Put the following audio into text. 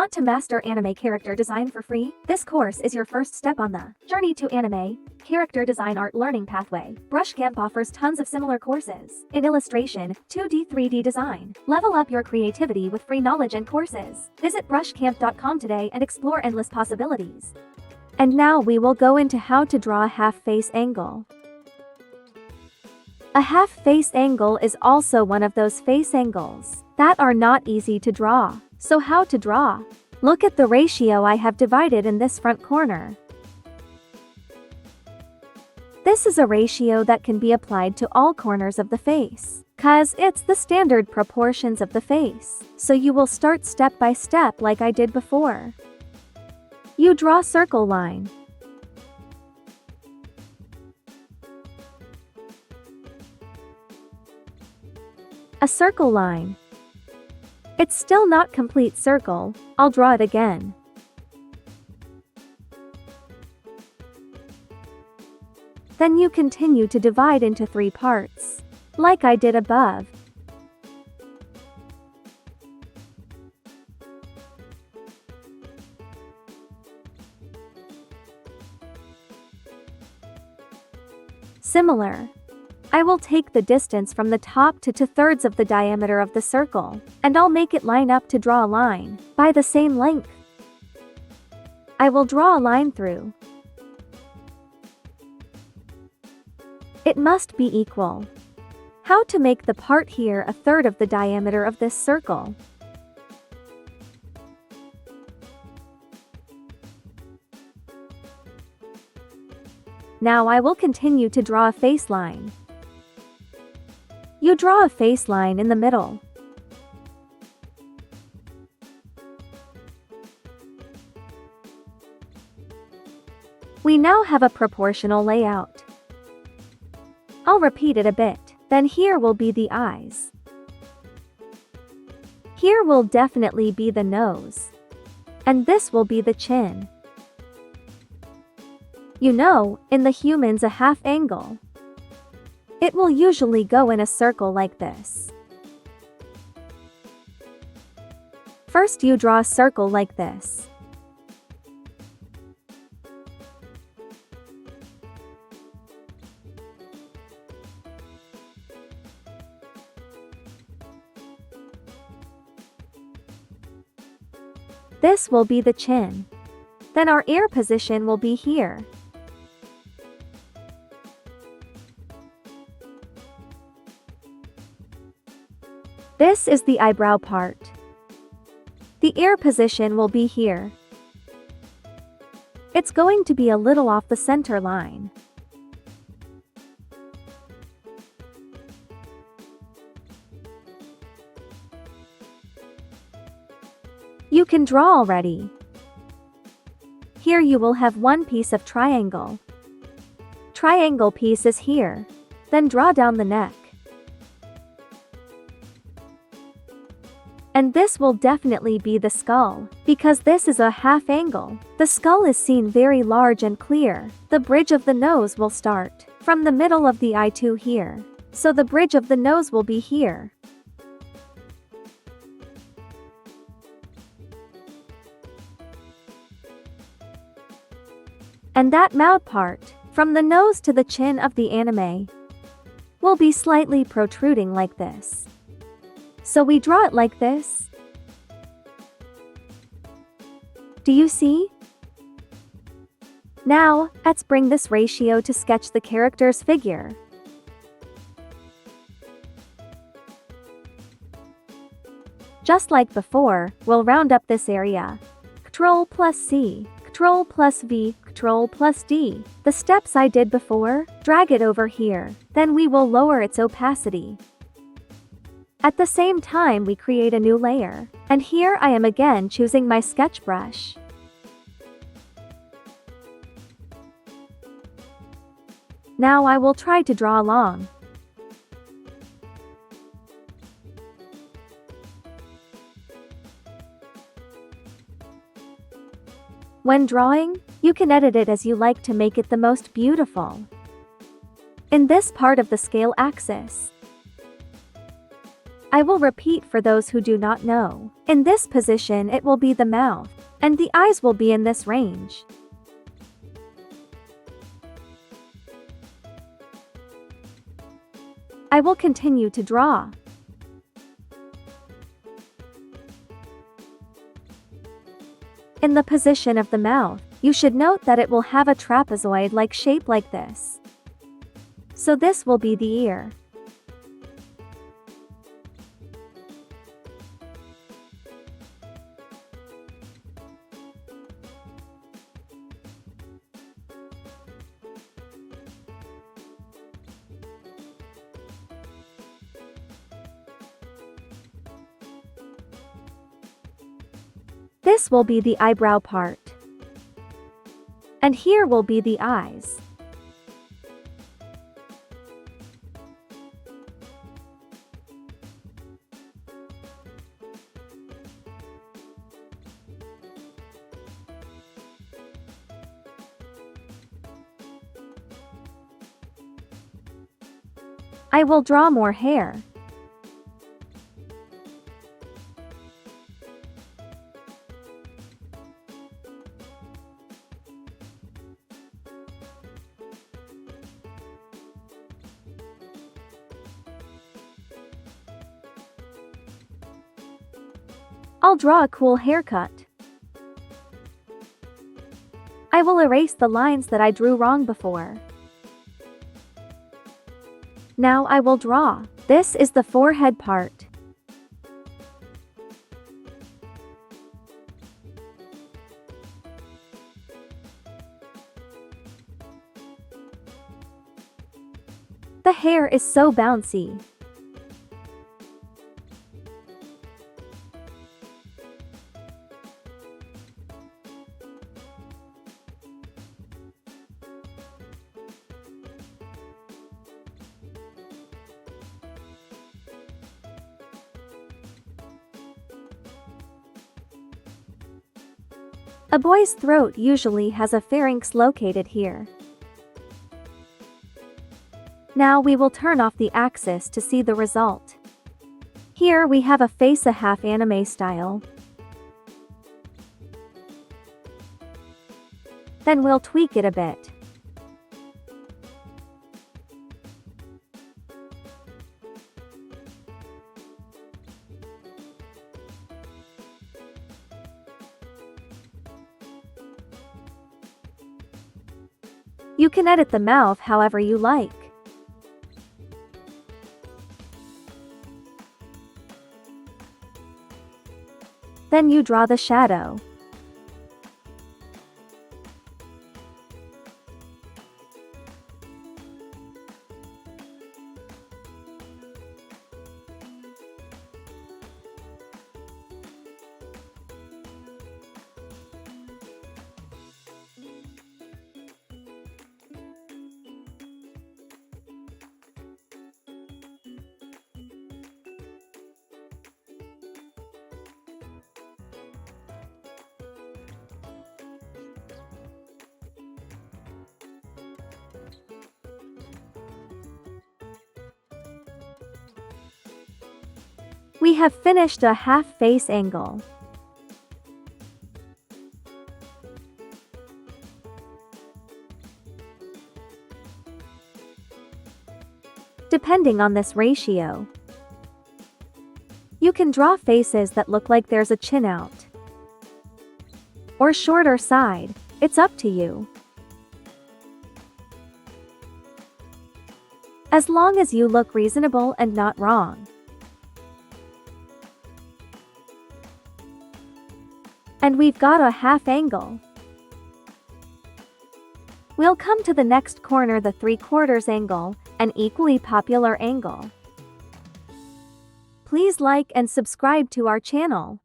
Want to master anime character design for free? This course is your first step on the journey to anime character design art learning pathway. Brushcamp offers tons of similar courses in illustration, 2D, 3D design. Level up your creativity with free knowledge and courses. Visit brushcamp.com today and explore endless possibilities. And now we will go into how to draw a half-face angle. A half-face angle is also one of those face angles that are not easy to draw. So how to draw? Look at the ratio I have divided in this front corner. This is a ratio that can be applied to all corners of the face, cause it's the standard proportions of the face. So you will start step by step like I did before. You draw circle line. A circle line. It's still not complete circle, I'll draw it again. Then you continue to divide into 3 parts, like I did above. Similar. I will take the distance from the top to 2/3 of the diameter of the circle, and I'll make it line up to draw a line by the same length. I will draw a line through. It must be equal. How to make the part here 1/3 of the diameter of this circle? Now I will continue to draw a face line. You draw a face line in the middle. We now have a proportional layout. I'll repeat it a bit. Then here will be the eyes. Here will definitely be the nose. And this will be the chin. You know, in the humans a half angle. It will usually go in a circle like this. First you draw a circle like this. This will be the chin. Then our ear position will be here. This is the eyebrow part. The ear position will be here. It's going to be a little off the center line. You can draw already. Here you will have one piece of triangle. Triangle piece is here. Then draw down the neck. And this will definitely be the skull, because this is a half angle. The skull is seen very large and clear. The bridge of the nose will start from the middle of the eye to here. So the bridge of the nose will be here. And that mouth part, from the nose to the chin of the anime, will be slightly protruding like this. So we draw it like this. Do you see? Now, let's bring this ratio to sketch the character's figure. Just like before, we'll round up this area. Ctrl+C, Ctrl+V, Ctrl+D. The steps I did before, drag it over here. Then we will lower its opacity. At the same time we create a new layer. And here I am again choosing my sketch brush. Now I will try to draw along. When drawing, you can edit it as you like to make it the most beautiful. In this part of the scale axis, I will repeat for those who do not know. In this position it will be the mouth, and the eyes will be in this range. I will continue to draw. In the position of the mouth, you should note that it will have a trapezoid-like shape like this. So this will be the ear. This will be the eyebrow part. And here will be the eyes. I will draw more hair. I'll draw a cool haircut. I will erase the lines that I drew wrong before. Now I will draw. This is the forehead part. The hair is so bouncy. A boy's throat usually has a pharynx located here. Now we will turn off the axis to see the result. Here we have a 𝗱𝗲𝗃 anime style. Then we'll tweak it a bit. You can edit the mouth however you like. Then you draw the shadow. We have finished a half face angle. Depending on this ratio, you can draw faces that look like there's a chin out, or shorter side. It's up to you. As long as you look reasonable and not wrong. And we've got a half angle. We'll come to the next corner, the 3/4 angle, an equally popular angle. Please like and subscribe to our channel.